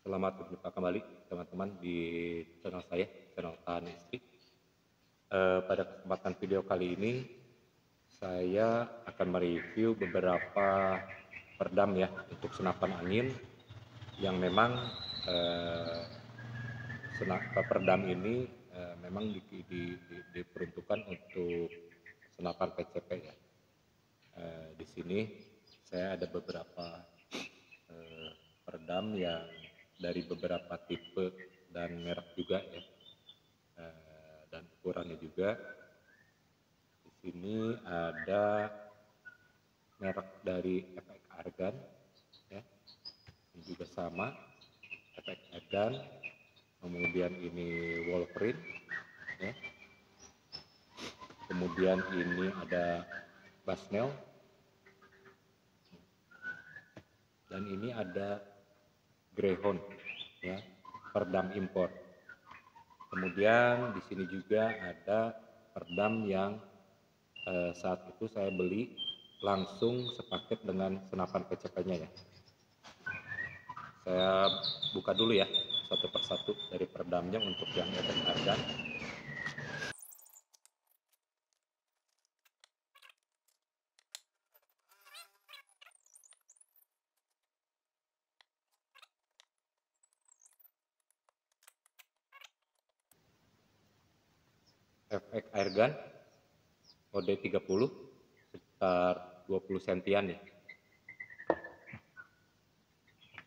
Selamat berjumpa kembali teman-teman di channel saya, channel Tahan Istri. Pada kesempatan video kali ini saya akan mereview beberapa peredam ya untuk senapan angin yang memang peredam ini memang diperuntukkan untuk senapan PCP ya. Di sini saya ada beberapa peredam yang dari beberapa tipe dan merek juga ya, dan ukurannya juga. Di sini ada merek dari Efek Argan ya, ini juga sama Efek Argan. Kemudian ini Wolverine ya. Kemudian ini ada Bushnell dan ini ada Greyhound ya, peredam impor. Kemudian di sini juga ada peredam yang saat itu saya beli langsung sepaket dengan senapan PCP-nya ya. Saya buka dulu ya satu persatu dari peredamnya untuk yang efek argan. Efek airgun OD30 sekitar 20 sentian ya.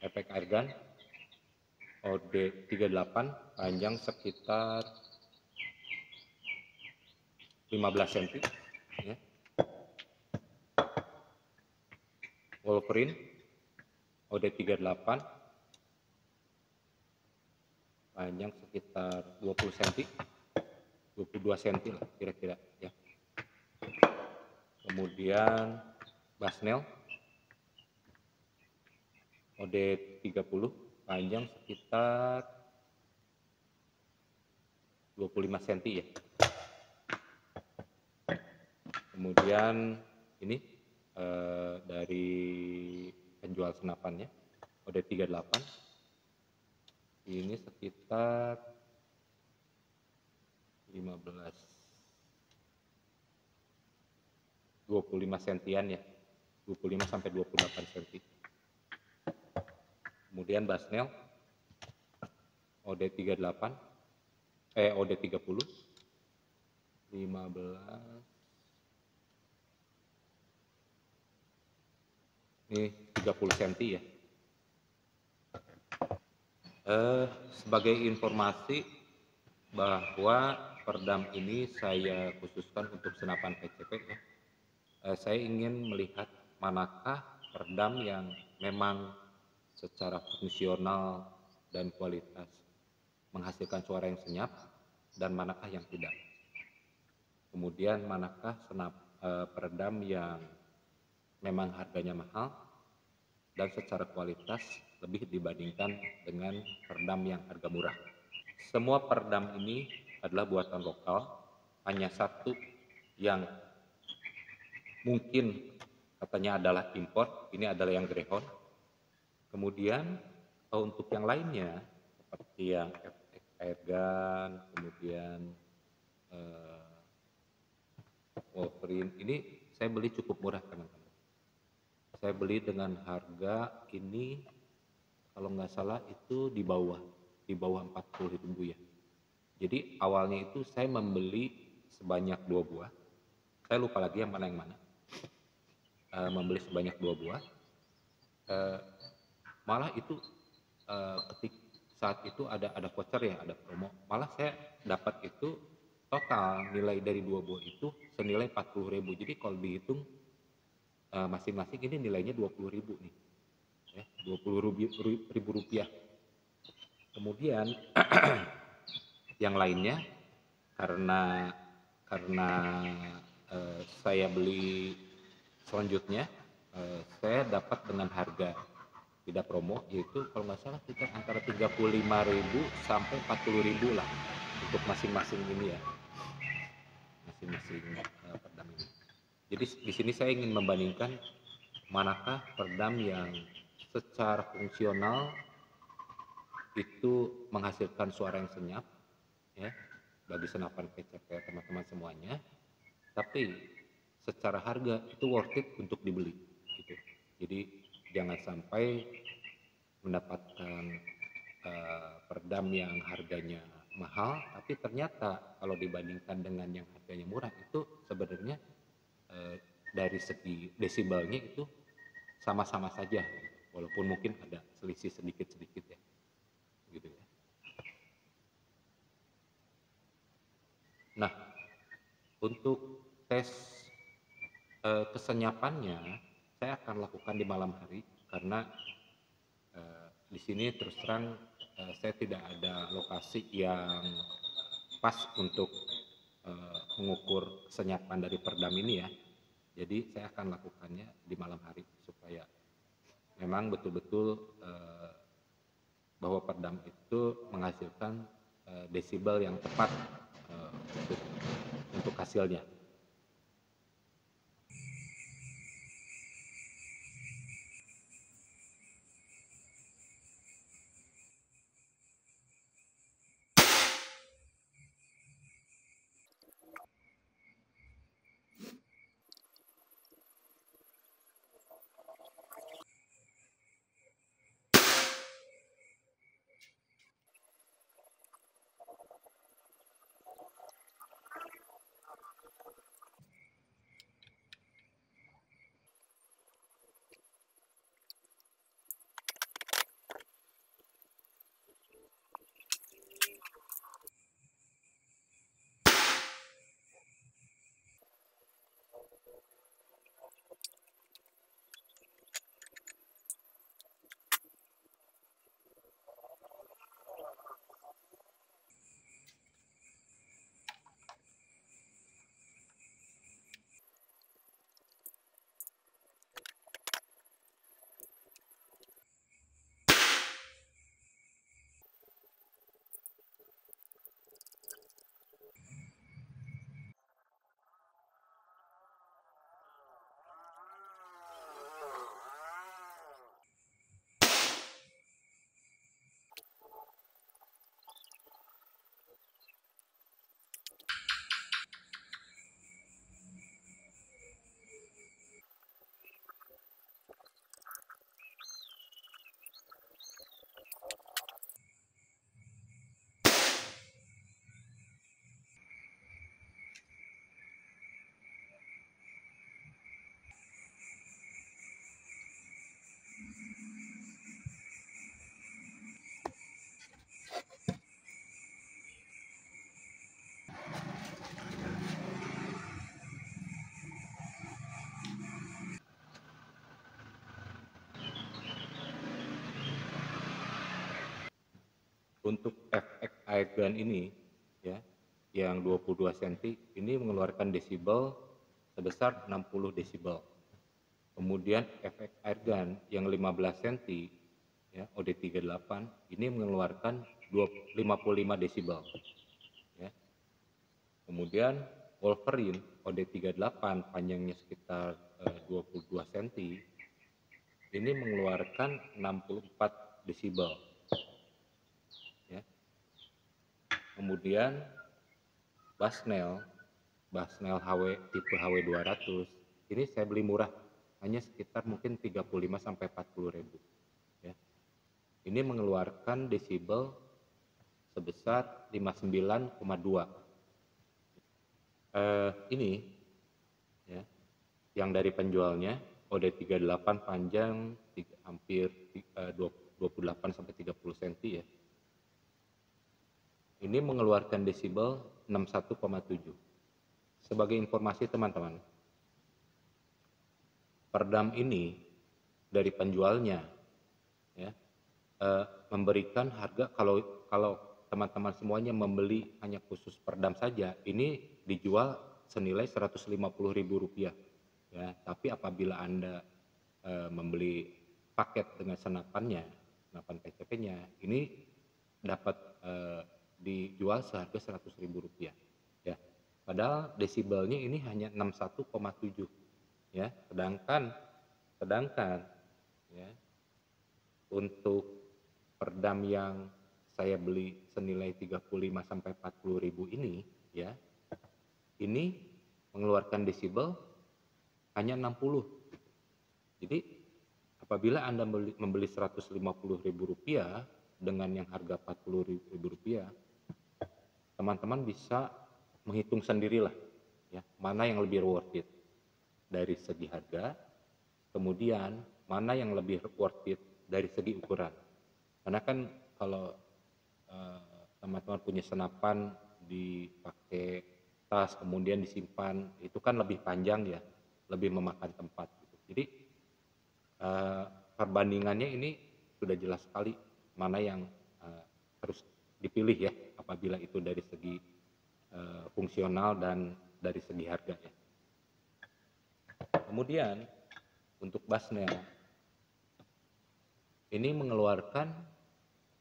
Efek airgun OD38 panjang sekitar 15 cm ya. Wolverine OD38 panjang sekitar 20 cm, 22 cm lah kira-kira ya. Kemudian Bushnell OD30 panjang sekitar 25 cm ya. Kemudian ini dari penjual senapannya OD38 ini sekitar 25 sentian ya, 25 sampai 28 cm. Kemudian Bushnell OD38 OD30 15 ini 30 cm ya. Sebagai informasi bahwa peredam ini saya khususkan untuk senapan PCP ya. Saya ingin melihat manakah peredam yang memang secara fungsional dan kualitas menghasilkan suara yang senyap dan manakah yang tidak. Kemudian manakah peredam yang memang harganya mahal dan secara kualitas lebih dibandingkan dengan peredam yang harga murah. Semua peredam ini adalah buatan lokal, hanya satu yang mungkin katanya adalah impor, ini adalah yang Greyhound. Kemudian untuk yang lainnya seperti yang Efek Airgun, kemudian Wolverine, ini saya beli cukup murah teman-teman. Saya beli dengan harga ini kalau nggak salah itu di bawah 40.000 ya. Jadi awalnya itu saya membeli sebanyak 2 buah. Saya lupa lagi yang mana. Membeli sebanyak 2 buah. Malah itu saat itu ada voucher ya, ada promo. Malah saya dapat itu total nilai dari 2 buah itu senilai 40.000. Jadi kalau dihitung masing-masing ini nilainya 20.000 nih. Ya, 20.000 rupiah. Kemudian yang lainnya karena saya beli selanjutnya saya dapat dengan harga tidak promo, yaitu kalau nggak salah kita antara 35.000 sampai 40.000 lah untuk masing-masing ini ya, masing-masing peredam ini. Jadi di sini saya ingin membandingkan manakah peredam yang secara fungsional itu menghasilkan suara yang senyap ya bagi senapan PCP teman-teman semuanya, tapi secara harga itu worth it untuk dibeli gitu. Jadi jangan sampai mendapatkan peredam yang harganya mahal, tapi ternyata kalau dibandingkan dengan yang harganya murah itu sebenarnya dari segi desibelnya itu sama-sama saja, walaupun mungkin ada selisih sedikit-sedikit ya, gitu ya. Nah, untuk tes kesenyapannya saya akan lakukan di malam hari karena di sini terus terang saya tidak ada lokasi yang pas untuk mengukur kesenyapan dari peredam ini ya. Jadi saya akan lakukannya di malam hari supaya memang betul-betul bahwa peredam itu menghasilkan desibel yang tepat untuk hasilnya. Untuk efek airgun ini ya, yang 22 cm ini mengeluarkan desibel sebesar 60 desibel. Kemudian efek airgun yang 15 cm ya, OD38 ini mengeluarkan 55 desibel. Ya. Kemudian Wolverine OD38 panjangnya sekitar 22 cm ini mengeluarkan 64 desibel. Ya. Kemudian Basnel HW tipe HW200 ini saya beli murah, hanya sekitar mungkin 35 sampai 40 ribu. Ya. Ini mengeluarkan desibel sebesar 59,2. Ini ya, yang dari penjualnya OD38 panjang hampir 28 sampai 30 cm ya. Ini mengeluarkan desibel 61,7. Sebagai informasi teman-teman, peredam ini dari penjualnya ya, memberikan harga kalau teman-teman semuanya membeli hanya khusus peredam saja, ini dijual senilai Rp150.000 ya. Tapi apabila Anda membeli paket dengan senapan PCP-nya, ini dapat dijual seharga Rp100.000 ya. Padahal desibelnya ini hanya 61,7 ya. Sedangkan ya untuk peredam yang saya beli senilai 35 sampai 40 ribu ini ya, ini mengeluarkan desibel hanya 60. Jadi apabila Anda membeli 150 ribu rupiah dengan yang harga 40 ribu rupiah, teman-teman bisa menghitung sendirilah ya, mana yang lebih worth it dari segi harga, kemudian mana yang lebih worth it dari segi ukuran. Karena kan kalau teman-teman punya senapan dipakai tas kemudian disimpan, itu kan lebih panjang ya, lebih memakan tempat gitu. Jadi perbandingannya ini sudah jelas sekali mana yang harus dipilih ya, apabila itu dari segi fungsional dan dari segi harga ya. Kemudian untuk Basnel ini mengeluarkan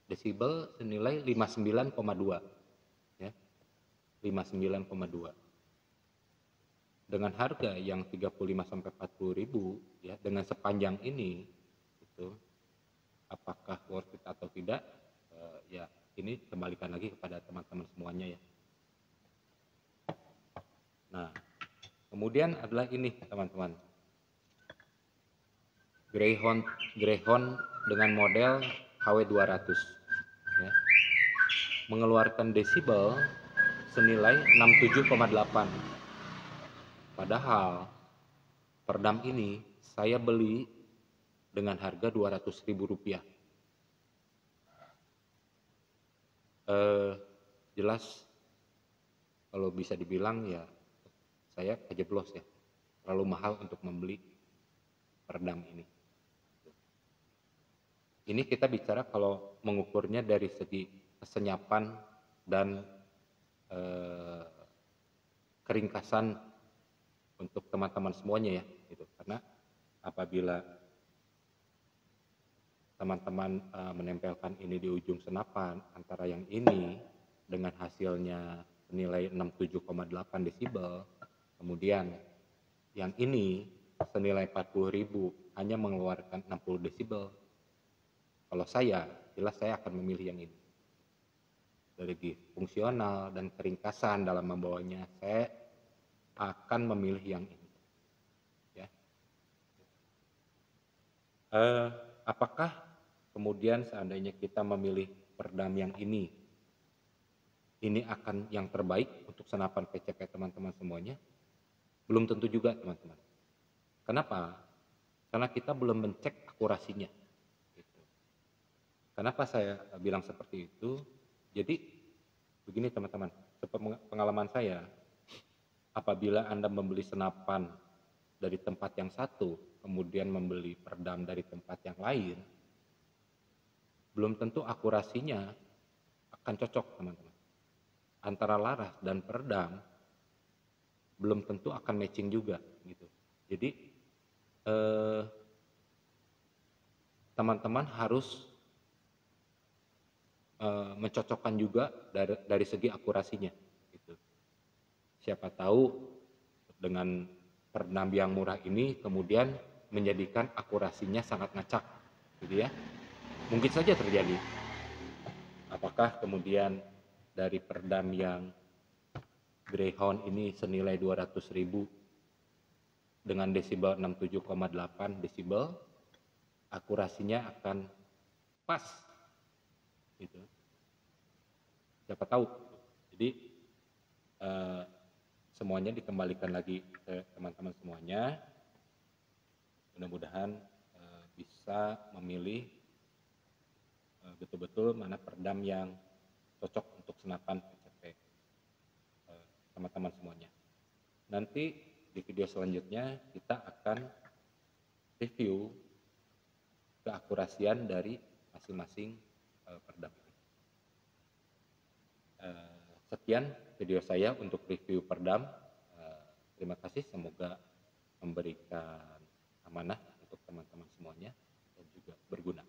desibel senilai 59,2 ya, 59,2 dengan harga yang 35 sampai 40 ribu ya, dengan sepanjang ini itu apakah worth it atau tidak, ya ini kembalikan lagi kepada teman-teman semuanya ya. Nah, kemudian adalah ini teman-teman, Greyhound dengan model HW200 ya, mengeluarkan desibel senilai 67,8. Padahal peredam ini saya beli dengan harga 200 ribu rupiah. Jelas kalau bisa dibilang ya saya kejeblos ya, terlalu mahal untuk membeli peredam ini. Ini kita bicara kalau mengukurnya dari segi kesenyapan dan keringkasan untuk teman-teman semuanya ya, gitu. Karena apabila teman-teman menempelkan ini di ujung senapan, antara yang ini dengan hasilnya senilai 67,8 desibel, kemudian yang ini senilai 40 ribu hanya mengeluarkan 60 desibel. Kalau saya, jelas saya akan memilih yang ini. Dari segi fungsional dan keringkasan dalam membawanya, saya akan memilih yang ini. Ya. Apakah kemudian seandainya kita memilih peredam yang ini akan yang terbaik untuk senapan PCP teman-teman semuanya? Belum tentu juga teman-teman. Kenapa? Karena kita belum mencek akurasinya. Gitu. Kenapa saya bilang seperti itu? Jadi begini teman-teman, pengalaman saya, apabila Anda membeli senapan dari tempat yang satu, kemudian membeli peredam dari tempat yang lain, belum tentu akurasinya akan cocok teman-teman. Antara laras dan peredam belum tentu akan matching juga gitu. Jadi teman-teman harus mencocokkan juga dari segi akurasinya gitu. Siapa tahu dengan peredam yang murah ini kemudian menjadikan akurasinya sangat ngacak gitu ya. Mungkin saja terjadi. Apakah kemudian dari peredam yang Greyhound ini senilai 200 ribu dengan desibel 67,8 desibel, akurasinya akan pas gitu. Siapa tahu. Jadi semuanya dikembalikan lagi ke teman-teman semuanya. Mudah-mudahan bisa memilih betul-betul mana peredam yang cocok untuk senapan PCP teman-teman semuanya. Nanti di video selanjutnya kita akan review keakurasian dari masing-masing peredam ini. Sekian video saya untuk review peredam. Terima kasih, semoga memberikan amanah untuk teman-teman semuanya dan juga berguna.